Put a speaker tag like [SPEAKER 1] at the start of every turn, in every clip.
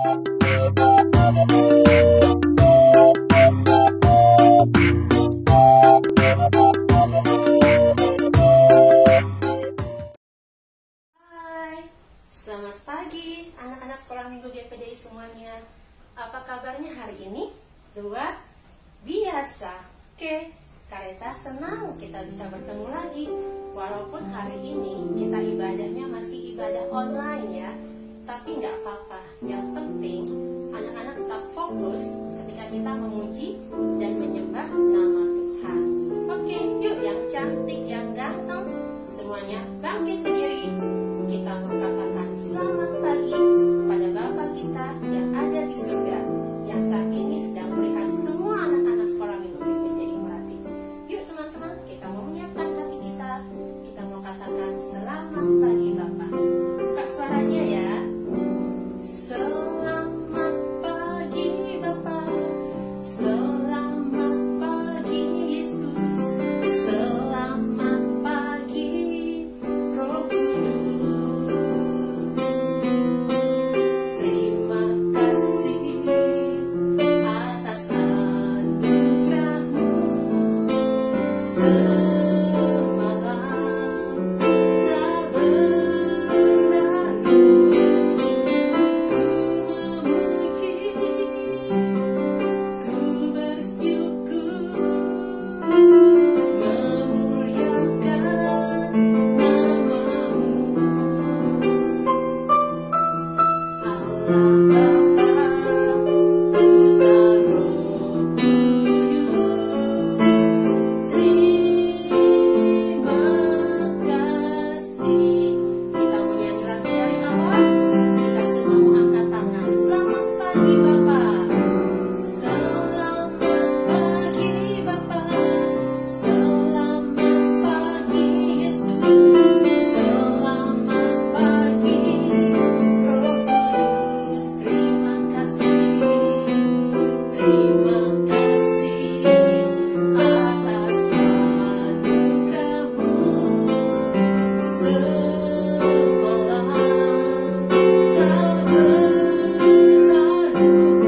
[SPEAKER 1] Selamat pagi anak-anak sekolah minggu GPDI semuanya. Apa kabarnya hari ini? Luar biasa. Oke, Kareta senang kita bisa bertemu lagi. Walaupun hari ini kita ibadahnya masih ibadah online ya, tapi nggak apa-apa. Yang penting anak-anak tetap fokus ketika kita memuji dan menyembah nama Tuhan. Oke, yuk yang cantik, yang ganteng, semuanya bangkit berdiri. Kita mengatakan selamat pagi pada Bapa kita yang ada di surga, yang saat ini sedang melihat semua anak-anak sekolah minggu GPDI Melati. Yuk teman-teman, kita mau menyiapkan hati kita. Kita mau katakan selamat pagi Bapa. Buka suaranya ya. Selamat pagi Bapa. Selamat pagi Yesus. Selamat pagi Roh Kudus. Terima kasih atas anugerah-Mu. Semalam telah berlalu, ku bersyukur, memuliakan nama-Mu. Allah Bapa, Putra, Roh Kudus, terima kasih. Kita mau nyanyi lagu dari awal. Kita semua mau angkat tangan. Selamat pagi Bapa. Selamat pagi Bapa. Selamat pagi Yesus. Selamat pagi Roh Kudus. Terima kasih. Terima kasih atas anugerah-Mu. Semalam telah berlalu,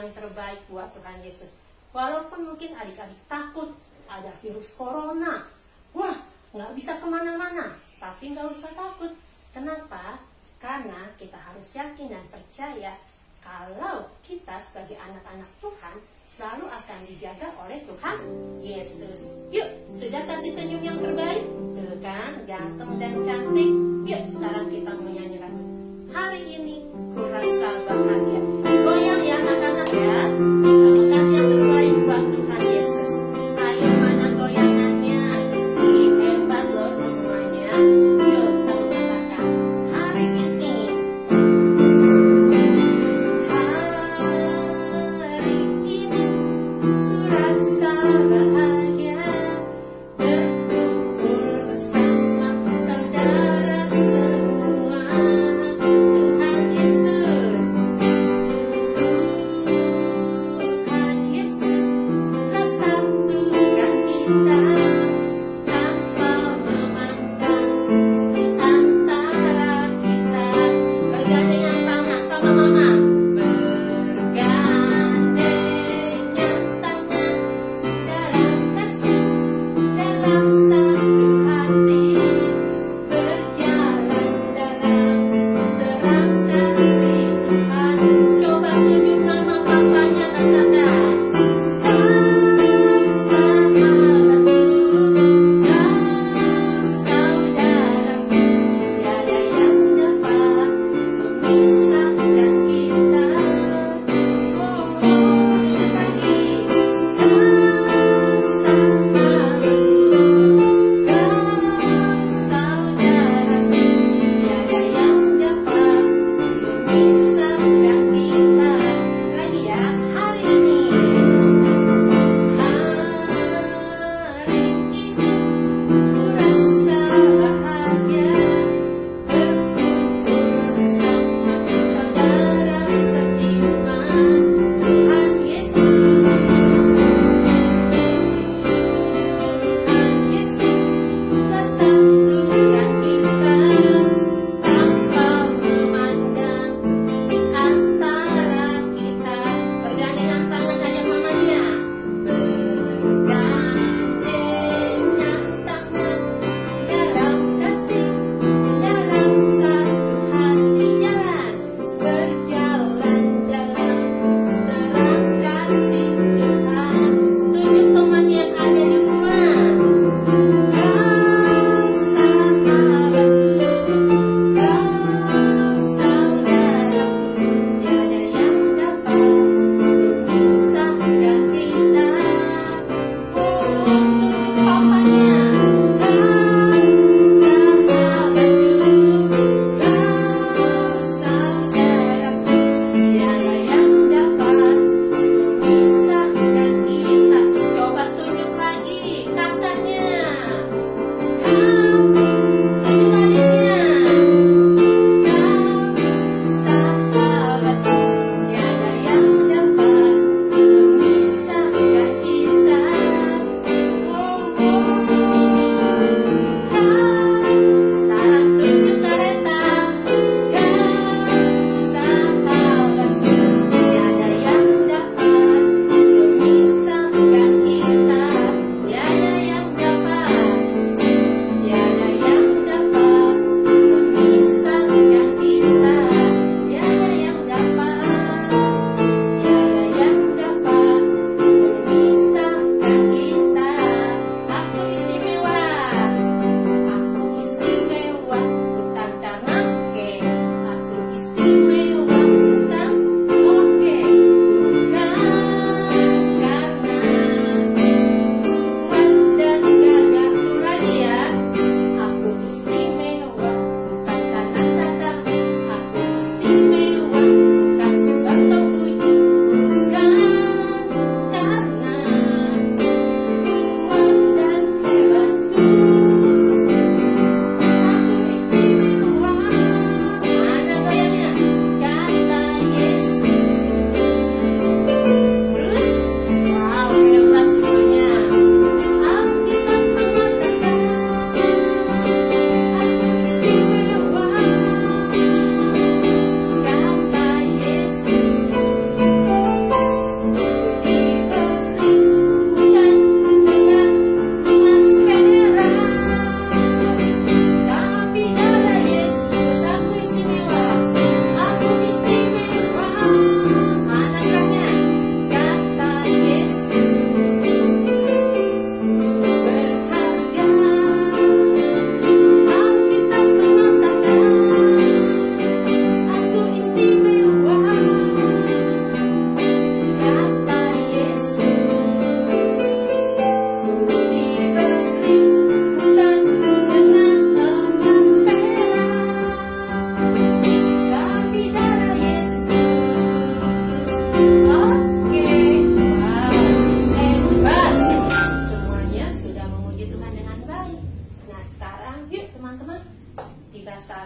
[SPEAKER 1] yang terbaik buat Tuhan Yesus. Walaupun mungkin adik-adik takut ada virus corona, wah nggak bisa kemana-mana, tapi nggak usah takut. Kenapa? Karena kita harus yakin dan percaya kalau kita sebagai anak-anak Tuhan selalu akan dijaga oleh Tuhan Yesus. Yuk, sudah kasih senyum yang terbaik? Tuh kan, ganteng dan cantik. Yuk, sekarang kita menyanyi lagu Hari Ini Ku Rasa Bahagia. Goyang ya anak-anak ya. Kita kasih yang terbaik buat Tuhan Yesus. Ayo mana goyangannya? Ih, hebat loh semuanya. Yuk, kita katakan hari ini. Hari ini ku rasa bahagia berkumpul bersama saudara.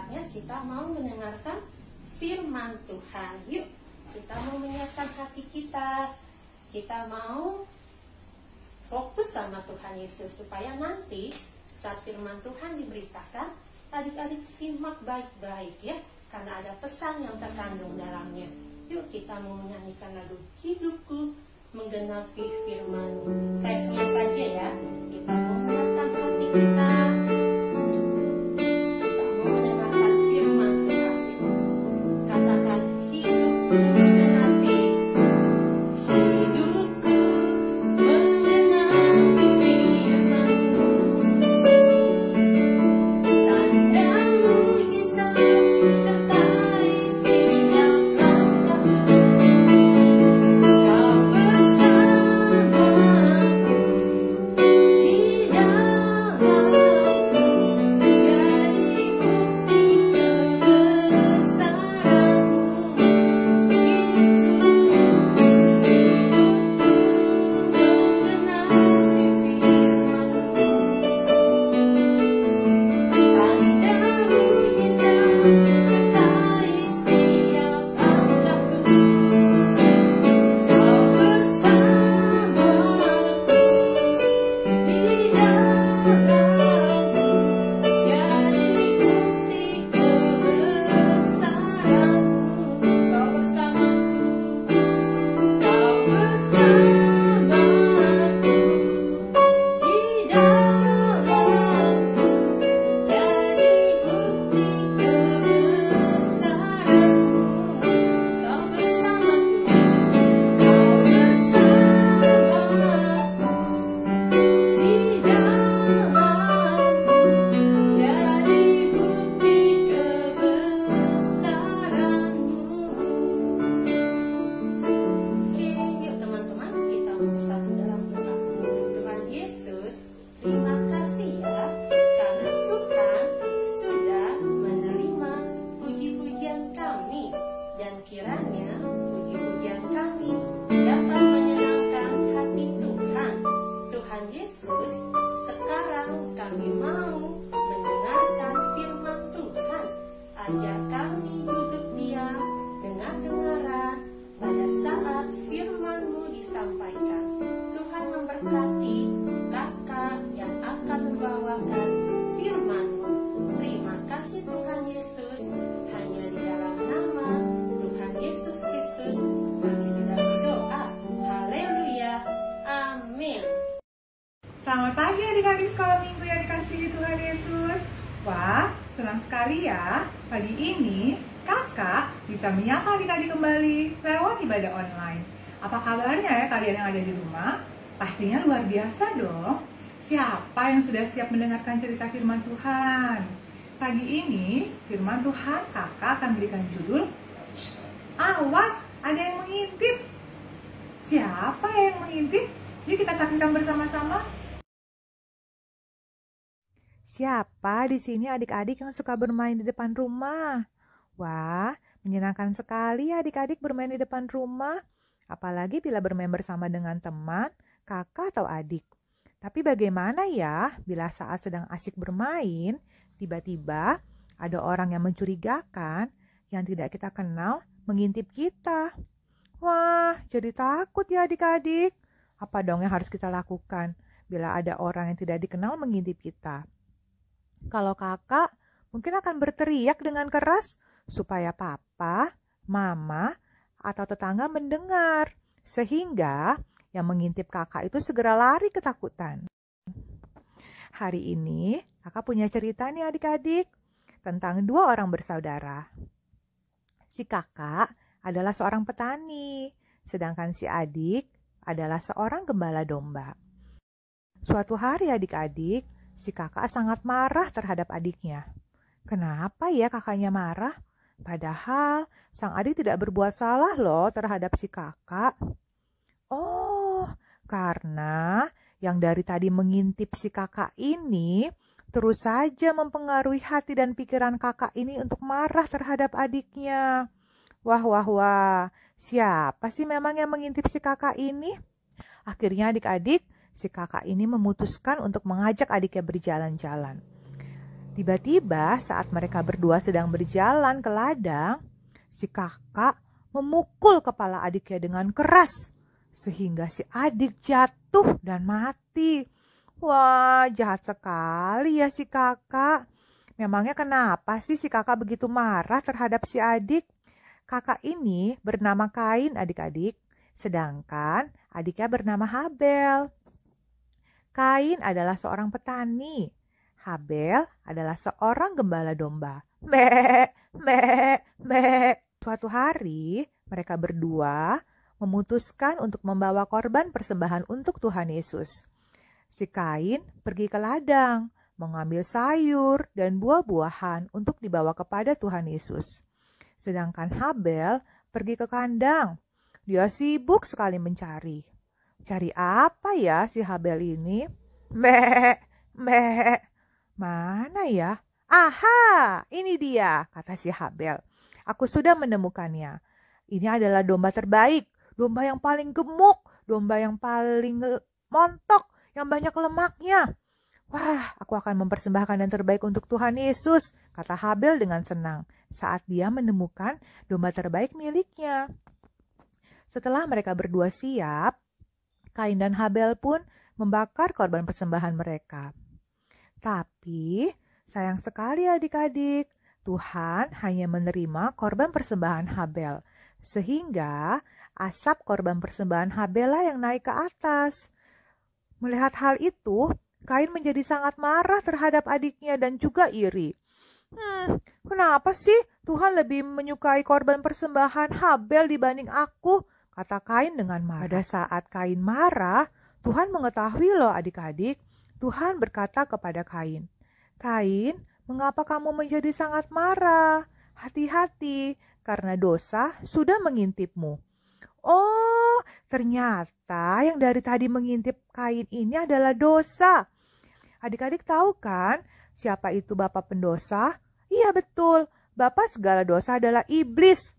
[SPEAKER 1] saatnya kita mau mendengarkan firman Tuhan. Yuk, kita mau menyiapkan hati kita. Kita mau fokus sama Tuhan Yesus supaya nanti saat firman Tuhan diberitakan, adik-adik simak baik-baik ya, karena ada pesan yang terkandung dalamnya. Yuk kita mau menyanyikan lagu Hidupku Menggenapi Firman-Mu. Refnya saja ya. Kita mau menyiapkan hati kita. Kita mau mendengarkan firman Tuhan. Katakan hidupku menggenapi. Hidupku menggenapi firman-Mu. Tanda mujizat sertai setiap langkahku. Kau bersamaku di dalamku, jadi bukti kebesaran-Mu. Menggenapi firman-Mu. Tanda mujizat sertai setiap langkahku. Kau bersamaku di dalamku, jadi bukti kebesaran-Mu. Kau bersamaku, Kau bersamaku di dalamku, jadi bukti kebesaran-Mu. Kau bersamaku, Kau bersamaku di dalamku, jadi bukti kebesaran-Mu. Oke, yuk teman-teman, kita bersatu dalam doa. Tuhan Yesus, terima kasih ya, karena Tuhan sudah menerima puji-pujian kami, dan kiranya puji-pujian kami dapat menyenangkan hati Tuhan. Tuhan Yesus, sekarang kami mau mendengarkan firman Tuhan. Ajar kami duduk diam dengan dengaran pada saat firman-Mu disampaikan. Tuhan memberkati kakak yang akan membawakan firman-Mu. Terima kasih Tuhan Yesus. Hanya di dalam nama Tuhan Yesus Kristus kami sudah berdoa. Haleluya. Amin.
[SPEAKER 2] Selamat pagi adik-adik sekolah minggu yang dikasihi Tuhan Yesus. Wah, senang sekali ya. Pagi ini kakak bisa menyapa adik-adik kembali lewat ibadah online. Apa kabarnya ya kalian yang ada di rumah? Pastinya luar biasa dong. Siapa yang sudah siap mendengarkan cerita firman Tuhan? Pagi ini firman Tuhan kakak akan berikan judul "Shh, awas, ada yang mengintip." Siapa yang mengintip? Yuk kita saksikan bersama-sama. Siapa di sini adik-adik yang suka bermain di depan rumah? Wah, menyenangkan sekali adik-adik bermain di depan rumah. Apalagi bila bermain bersama dengan teman, kakak atau adik. Tapi bagaimana ya bila saat sedang asik bermain, tiba-tiba ada orang yang mencurigakan, yang tidak kita kenal, mengintip kita? Wah, jadi takut ya adik-adik. Apa dong yang harus kita lakukan bila ada orang yang tidak dikenal mengintip kita? Kalau kakak mungkin akan berteriak dengan keras supaya papa, mama, atau tetangga mendengar. Sehingga yang mengintip kakak itu segera lari ketakutan. Hari ini kakak punya cerita nih adik-adik tentang dua orang bersaudara. Si kakak adalah seorang petani, sedangkan si adik adalah seorang gembala domba. Suatu hari adik-adik, si kakak sangat marah terhadap adiknya. Kenapa ya kakaknya marah? Padahal sang adik tidak berbuat salah loh terhadap si kakak. Oh, karena yang dari tadi mengintip si kakak ini terus saja mempengaruhi hati dan pikiran kakak ini untuk marah terhadap adiknya. Wah, wah, wah. Siapa sih memang yang mengintip si kakak ini? Akhirnya adik-adik, si kakak ini memutuskan untuk mengajak adiknya berjalan-jalan. Tiba-tiba saat mereka berdua sedang berjalan ke ladang, si kakak memukul kepala adiknya dengan keras, sehingga si adik jatuh dan mati. Wah, jahat sekali ya si kakak. Memangnya kenapa sih si kakak begitu marah terhadap si adik? Kakak ini bernama Kain adik-adik, sedangkan adiknya bernama Habel. Kain adalah seorang petani. Habel adalah seorang gembala domba. Mek, mek, mek. Suatu hari, mereka berdua memutuskan untuk membawa korban persembahan untuk Tuhan Yesus. Si Kain pergi ke ladang, mengambil sayur dan buah-buahan untuk dibawa kepada Tuhan Yesus. Sedangkan Habel pergi ke kandang. Dia sibuk sekali mencari. Cari apa ya si Habel ini? Mek, mek. Mana ya? Aha, ini dia, kata si Habel. Aku sudah menemukannya. Ini adalah domba terbaik, domba yang paling gemuk, domba yang paling montok, yang banyak lemaknya. Wah, aku akan mempersembahkan yang terbaik untuk Tuhan Yesus, kata Habel dengan senang saat dia menemukan domba terbaik miliknya. Setelah mereka berdua siap, Kain dan Habel pun membakar korban persembahan mereka. Tapi, sayang sekali adik-adik, Tuhan hanya menerima korban persembahan Habel, sehingga asap korban persembahan Habel lah yang naik ke atas. Melihat hal itu, Kain menjadi sangat marah terhadap adiknya dan juga iri. Kenapa sih Tuhan lebih menyukai korban persembahan Habel dibanding aku? Kata Kain dengan marah. Pada saat Kain marah, Tuhan mengetahui loh adik-adik. Tuhan berkata kepada Kain, Kain, mengapa kamu menjadi sangat marah? Hati-hati, karena dosa sudah mengintipmu. Oh, ternyata yang dari tadi mengintip Kain ini adalah dosa. Adik-adik tahu kan siapa itu Bapa pendosa? Iya betul, Bapa segala dosa adalah iblis.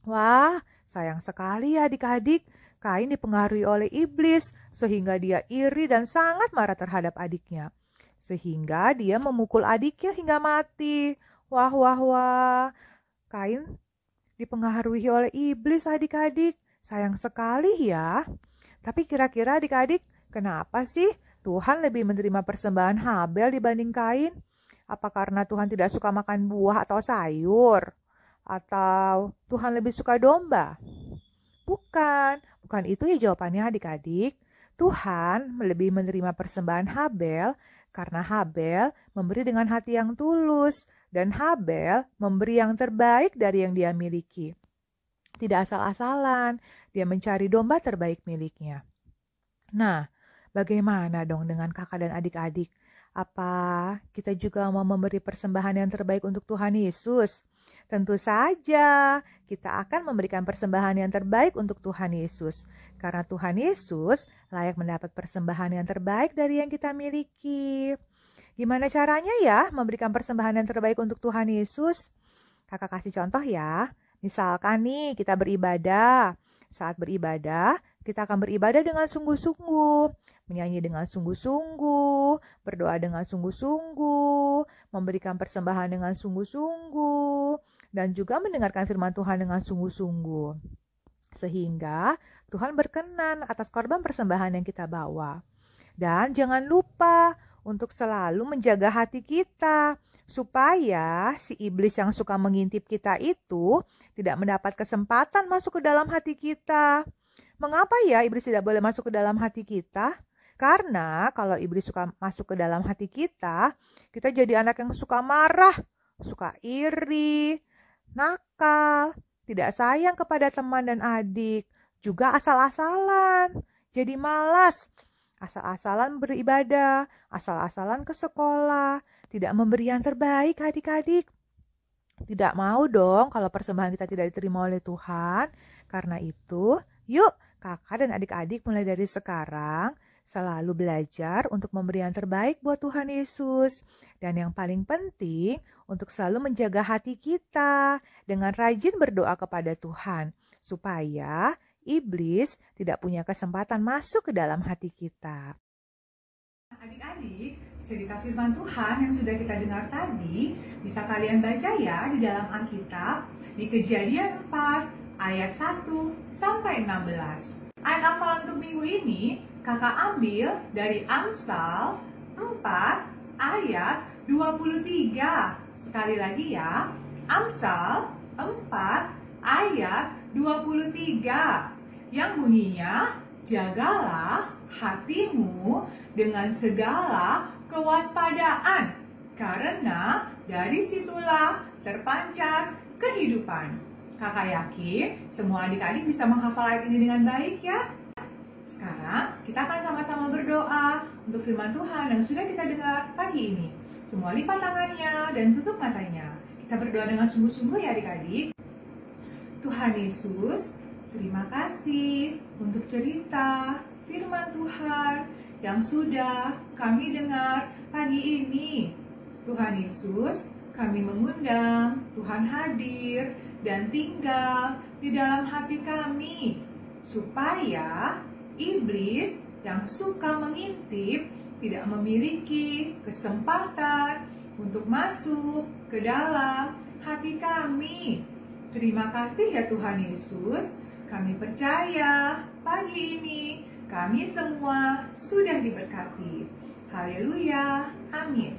[SPEAKER 2] Wah, sayang sekali ya adik-adik. Kain dipengaruhi oleh iblis sehingga dia iri dan sangat marah terhadap adiknya. Sehingga dia memukul adiknya hingga mati. Wah, wah, wah. Kain dipengaruhi oleh iblis adik-adik. Sayang sekali ya. Tapi kira-kira adik-adik, kenapa sih Tuhan lebih menerima persembahan Habel dibanding Kain? Apa karena Tuhan tidak suka makan buah atau sayur? Atau Tuhan lebih suka domba? Bukan itu ya jawabannya adik-adik. Tuhan lebih menerima persembahan Habel karena Habel memberi dengan hati yang tulus dan Habel memberi yang terbaik dari yang dia miliki. Tidak asal-asalan, dia mencari domba terbaik miliknya. Nah, bagaimana dong dengan kakak dan adik-adik? Apa kita juga mau memberi persembahan yang terbaik untuk Tuhan Yesus? Tentu saja, kita akan memberikan persembahan yang terbaik untuk Tuhan Yesus. Karena Tuhan Yesus layak mendapat persembahan yang terbaik dari yang kita miliki. Gimana caranya ya memberikan persembahan yang terbaik untuk Tuhan Yesus? Kakak kasih contoh ya. Misalkan nih kita beribadah. Saat beribadah, kita akan beribadah dengan sungguh-sungguh. Menyanyi dengan sungguh-sungguh, berdoa dengan sungguh-sungguh, memberikan persembahan dengan sungguh-sungguh, dan juga mendengarkan firman Tuhan dengan sungguh-sungguh. Sehingga Tuhan berkenan atas korban persembahan yang kita bawa. Dan jangan lupa untuk selalu menjaga hati kita, supaya si iblis yang suka mengintip kita itu tidak mendapat kesempatan masuk ke dalam hati kita. Mengapa ya iblis tidak boleh masuk ke dalam hati kita? Karena kalau iblis suka masuk ke dalam hati kita, kita jadi anak yang suka marah, suka iri, nakal, tidak sayang kepada teman dan adik, juga asal-asalan, jadi malas, asal-asalan beribadah, asal-asalan ke sekolah, tidak memberi yang terbaik adik-adik. Tidak mau dong kalau persembahan kita tidak diterima oleh Tuhan. Karena itu, yuk kakak dan adik-adik mulai dari sekarang selalu belajar untuk memberi yang terbaik buat Tuhan Yesus. Dan yang paling penting, untuk selalu menjaga hati kita dengan rajin berdoa kepada Tuhan, supaya iblis tidak punya kesempatan masuk ke dalam hati kita. Adik-adik, Cerita firman Tuhan yang sudah kita dengar tadi bisa kalian baca ya di dalam Alkitab di Kejadian 4 ayat 1 sampai 16. Ayat hafalan untuk minggu ini kakak ambil dari Amsal 4 ayat 23. Sekali lagi ya, Amsal 4 ayat 23 yang bunyinya, jagalah hatimu dengan segala kewaspadaan, karena dari situlah terpancar kehidupan. Kakak yakin semua adik-adik bisa menghafal ayat ini dengan baik ya. Sekarang kita akan sama-sama berdoa untuk firman Tuhan yang sudah kita dengar pagi ini. Semua lipat tangannya dan tutup matanya. Kita berdoa dengan sungguh-sungguh ya adik-adik. Tuhan Yesus, terima kasih untuk cerita firman Tuhan yang sudah kami dengar pagi ini. Tuhan Yesus, kami mengundang Tuhan hadir dan tinggal di dalam hati kami, supaya iblis yang suka mengintip tidak memiliki kesempatan untuk masuk ke dalam hati kami. Terima kasih ya Tuhan Yesus, kami percaya pagi ini kami semua sudah diberkati. Haleluya, amin.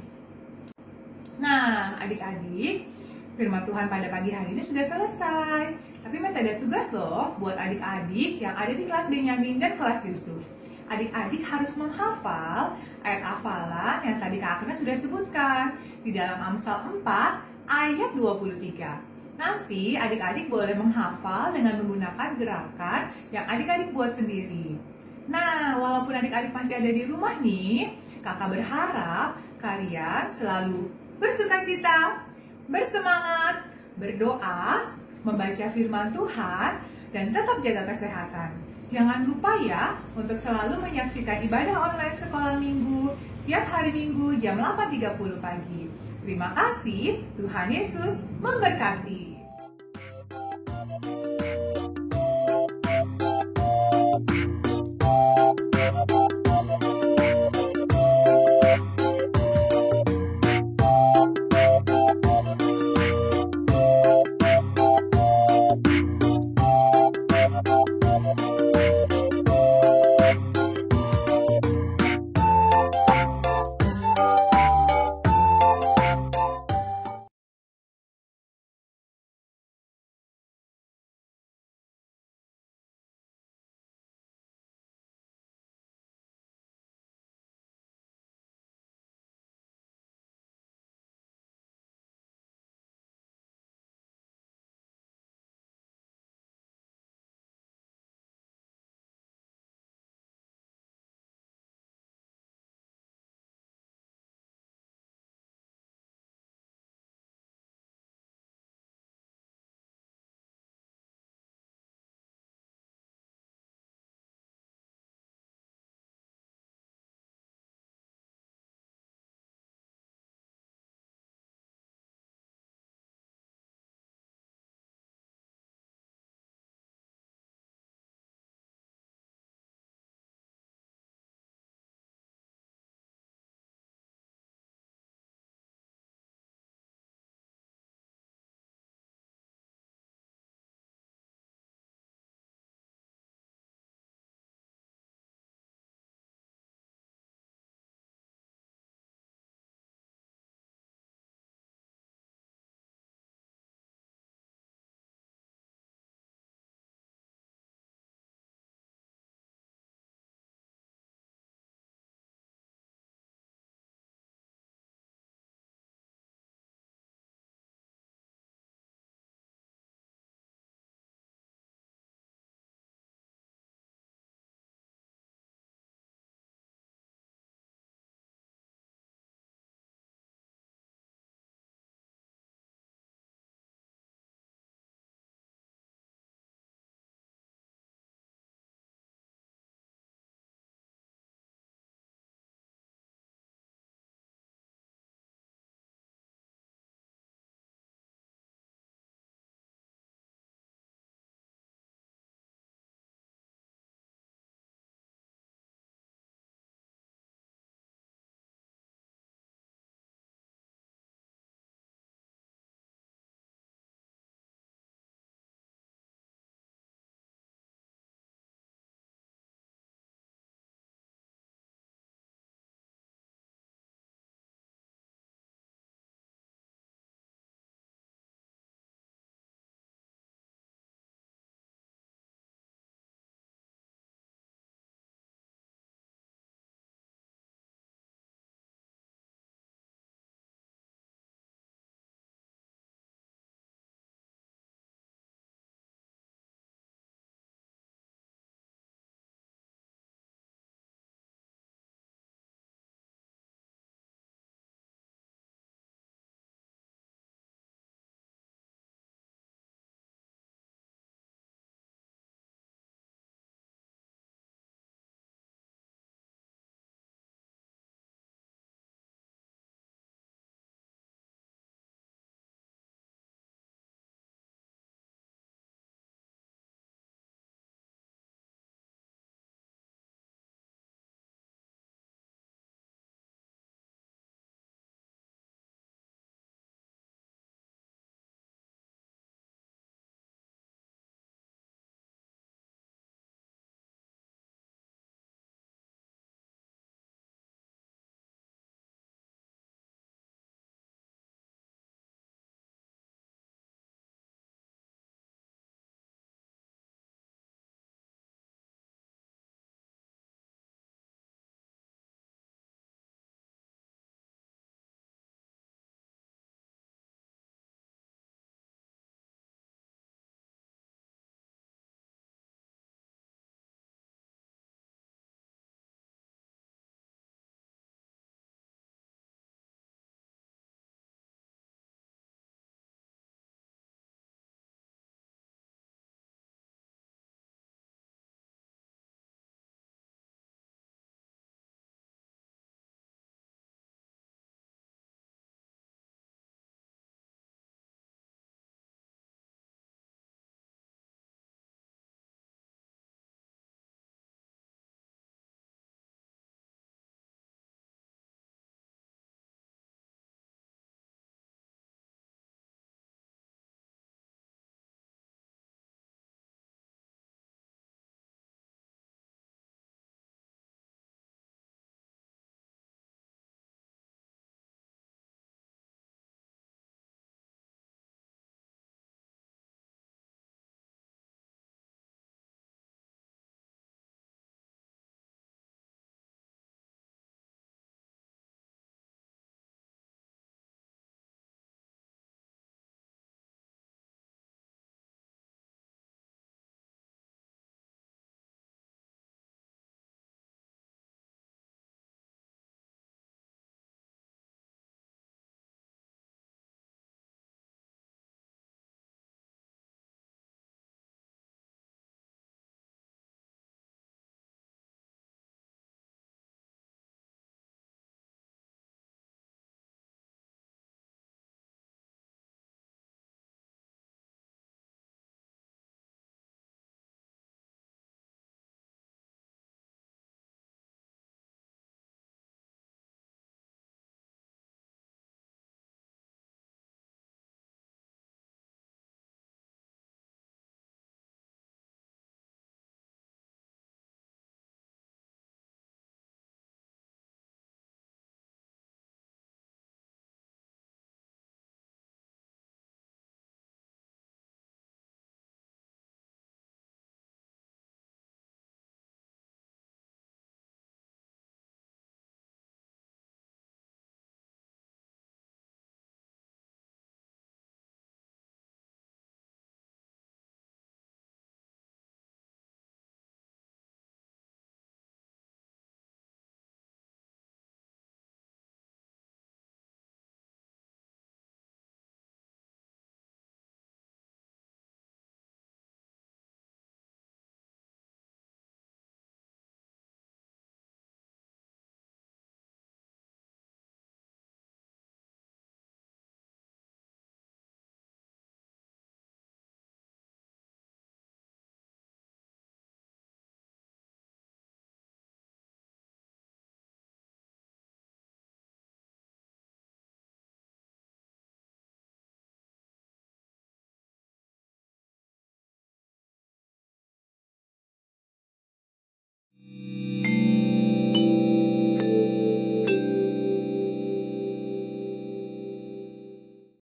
[SPEAKER 2] Nah, adik-adik, firman Tuhan pada pagi hari ini sudah selesai. Tapi masih ada tugas loh buat adik-adik yang ada di kelas Benyamin dan kelas Yusuf. Adik-adik harus menghafal ayat hafalan yang tadi Kak Agnes sudah sebutkan di dalam Amsal 4 ayat 23. Nanti adik-adik boleh menghafal dengan menggunakan gerakan yang adik-adik buat sendiri. Nah, walaupun adik-adik masih ada di rumah nih, Kakak berharap kalian selalu bersukacita, bersemangat, berdoa, membaca firman Tuhan, dan tetap jaga kesehatan. Jangan lupa ya untuk selalu menyaksikan ibadah online sekolah minggu tiap hari Minggu jam 8.30 pagi. Terima kasih, Tuhan Yesus memberkati.